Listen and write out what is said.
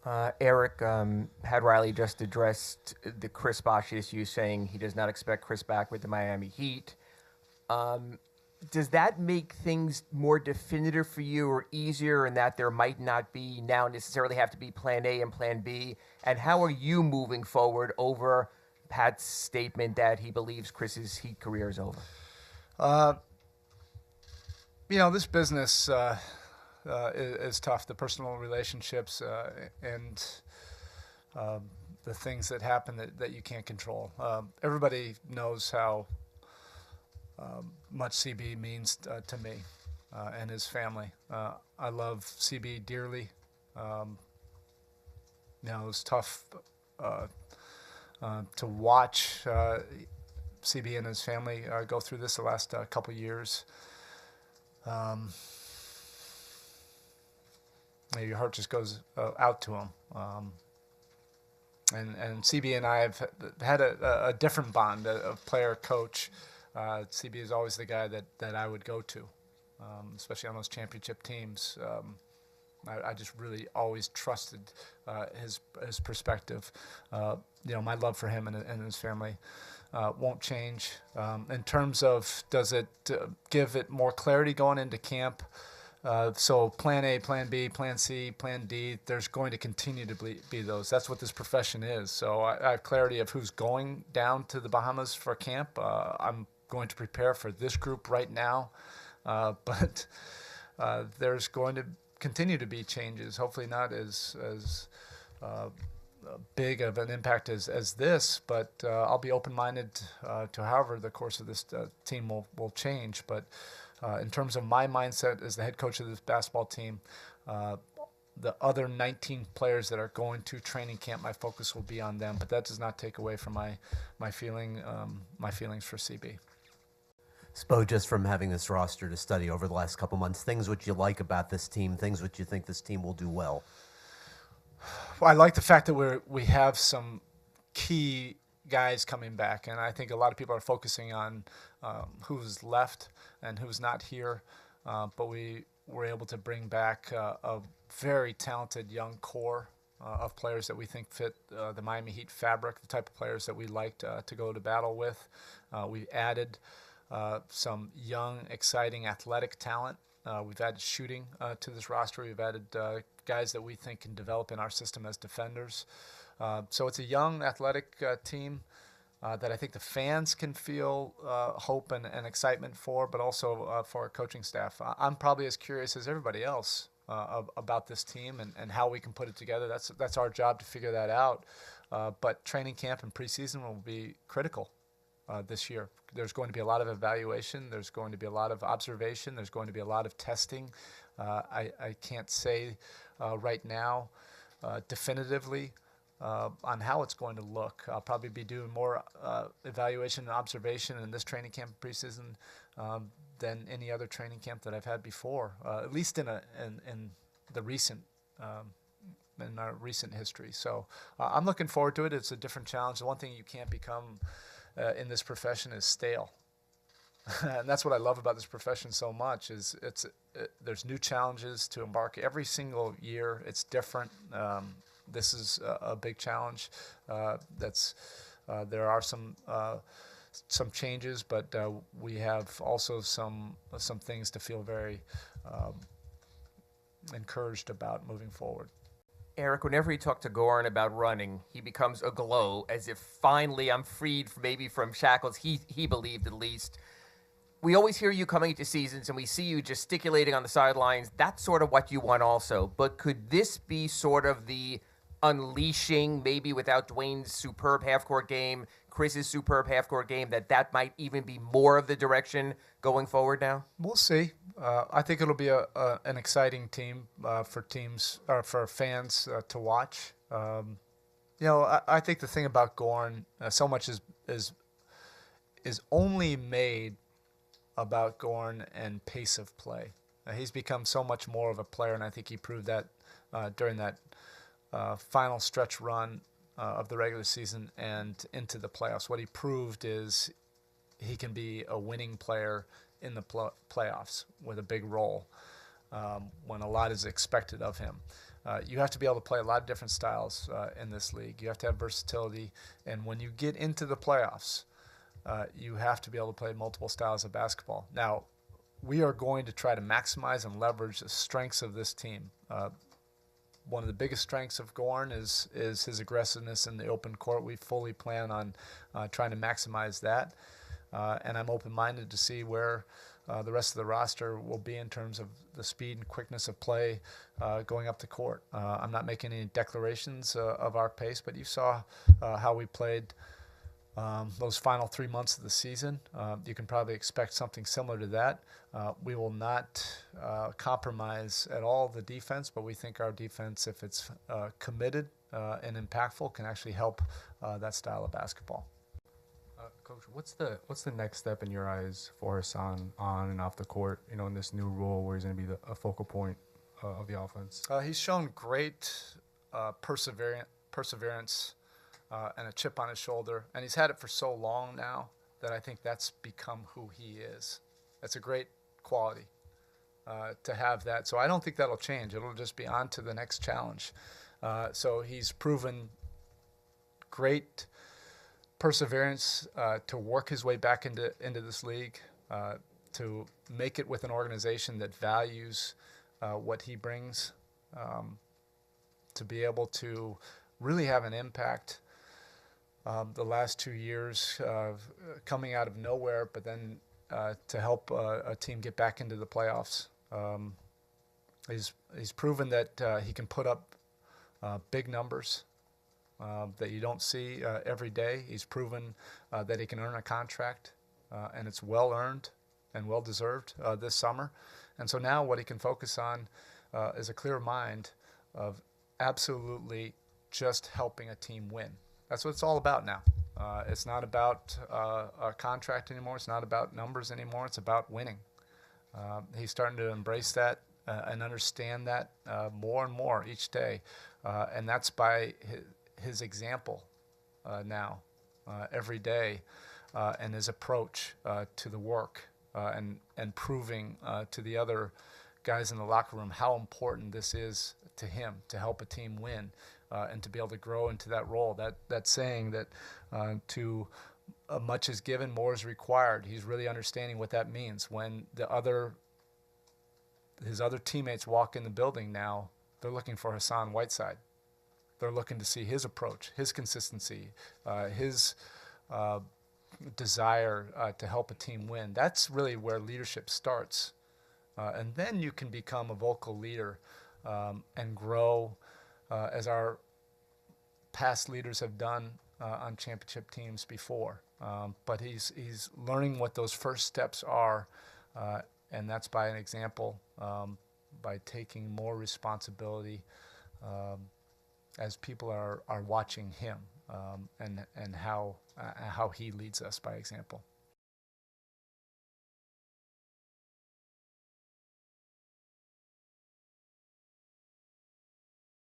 Erik had Riley just addressed the Chris Bosh issue, saying he does not expect Chris back with the Miami Heat. Um, does that make things more definitive for you or easier in that there might not be now necessarily have to be plan A and plan B? And how are you moving forward over Pat's statement that he believes Chris's Heat career is over? Uh, this business is tough. The personal relationships and the things that happen that you can't control. Everybody knows how much CB means to me and his family. I love CB dearly. Um, it was tough uh, to watch CB and his family go through this the last couple years. Um, your heart just goes out to him. And CB and I have had a different bond of player coach. CB is always the guy that I would go to, especially on those championship teams. I just really always trusted his perspective. My love for him and his family won't change. In terms of does it give it more clarity going into camp? So plan A, plan B, plan C, plan D, there's going to continue to be those. That's what this profession is. So I have clarity of who's going down to the Bahamas for camp. I'm going to prepare for this group right now. But there's going to continue to be changes, hopefully not as big of an impact as this, but I'll be open-minded to however the course of this team will change. But in terms of my mindset as the head coach of this basketball team, the other 19 players that are going to training camp, my focus will be on them. But that does not take away from my feelings for CB. Spo, just from having this roster to study over the last couple months, things which you like about this team, things which you think this team will do well. Well, I like the fact that we have some key guys coming back, and I think a lot of people are focusing on who's left and who's not here. But we were able to bring back a very talented young core of players that we think fit the Miami Heat fabric, the type of players that we like to go to battle with. We added some young, exciting, athletic talent. We've added shooting to this roster. We've added guys that we think can develop in our system as defenders. So it's a young, athletic team that I think the fans can feel hope and excitement for, but also for our coaching staff. I'm probably as curious as everybody else about this team and how we can put it together. That's our job to figure that out. But training camp and preseason will be critical this year. There's going to be a lot of evaluation. There's going to be a lot of observation. There's going to be a lot of testing. I can't say right now definitively on how it's going to look. I'll probably be doing more evaluation and observation in this training camp preseason than any other training camp that I've had before, at least in the recent in our recent history. So I'm looking forward to it. It's a different challenge. The one thing you can't become in this profession is stale. And that's what I love about this profession so much is there's new challenges to embark every single year. It's different. This is a big challenge. There are some changes, but we have also some things to feel very encouraged about moving forward. Erik, whenever you talk to Goran about running, he becomes aglow as if finally I'm freed maybe from shackles he believed at least. We always hear you coming into seasons and we see you gesticulating on the sidelines. That's sort of what you want also. But could this be sort of the unleashing, maybe without Dwayne's superb half-court game, Chris's superb half-court game, that might even be more of the direction going forward now? We'll see. I think it'll be an exciting team for fans to watch. I think the thing about Goran, so much is only made about Goran and pace of play. He's become so much more of a player, and I think he proved that during that final stretch run of the regular season and into the playoffs. What he proved is he can be a winning player in the playoffs with a big role when a lot is expected of him. You have to be able to play a lot of different styles in this league. You have to have versatility. And when you get into the playoffs, you have to be able to play multiple styles of basketball. Now, we are going to try to maximize and leverage the strengths of this team. One of the biggest strengths of Gorn is his aggressiveness in the open court. We fully plan on trying to maximize that. And I'm open-minded to see where the rest of the roster will be in terms of the speed and quickness of play going up the court. I'm not making any declarations of our pace, but you saw how we played those final 3 months of the season. You can probably expect something similar to that. We will not compromise at all the defense, but we think our defense, if it's committed and impactful, can actually help that style of basketball. Coach, what's the next step in your eyes for Hassan on and off the court? In this new role where he's going to be a focal point of the offense. He's shown great perseverance and a chip on his shoulder, and he's had it for so long now that I think that's become who he is. That's a great quality to have that. So I don't think that'll change. It'll just be on to the next challenge. So he's proven great perseverance to work his way back into this league, to make it with an organization that values what he brings, to be able to really have an impact. The last 2 years coming out of nowhere, but then to help a team get back into the playoffs. He's proven that he can put up big numbers that you don't see every day. He's proven that he can earn a contract, and it's well earned and well deserved this summer. And so now what he can focus on is a clear mind of absolutely just helping a team win. That's what it's all about now. It's not about a contract anymore. It's not about numbers anymore. It's about winning. He's starting to embrace that and understand that more and more each day. And that's by his example now every day and his approach to the work and proving to the other guys in the locker room how important this is to him to help a team win. And to be able to grow into that role, that saying that to much is given, more is required. He's really understanding what that means. When his other teammates walk in the building now, they're looking for Hassan Whiteside. They're looking to see his approach, his consistency, his desire to help a team win. That's really where leadership starts. And then you can become a vocal leader and grow as our past leaders have done on championship teams before. But he's learning what those first steps are, and that's by an example, by taking more responsibility as people are watching him and how he leads us by example.